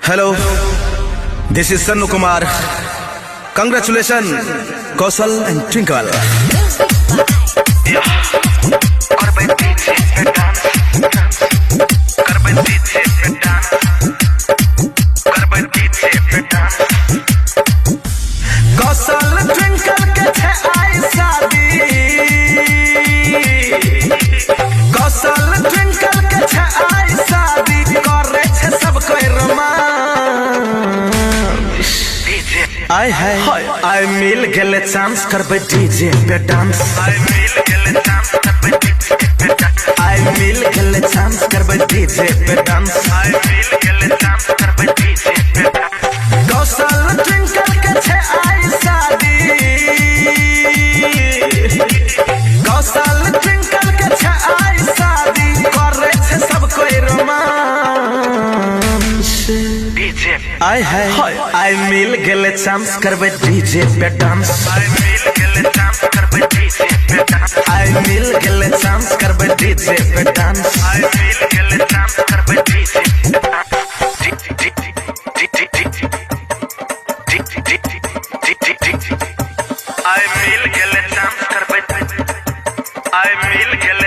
Hello, this is Sannu Kumar. Congratulations, Kausal and Twinkle. Kaushal twinkle के छे आई शादी, कौशल twinkle के छे आई शादी, करे छे सब कोई रोमांस। आई है आई मिल गेले चांस करबे डीजे पे डांस, आई मिल गेले चांस करबे डीजे पे डांस, आई मिल गेले चांस करबे डीजे पे डांस, आई मिल गेले चांस करबे डीजे पे डांस। कौशल ट्विंकल के छे आई शादी, कौशल ट्विंकल के छे आई शादी, करे छे सब कोई रोमांस। आई है आई मिल गेले चांस करबे डीजे पे डांस, आई मिल गेले चांस करबे डीजे पे डांस, आई मिल गेले चांस करबे डीजे पे डांस, आई मिल गेले चांस करबे DJ Pay dance. I will get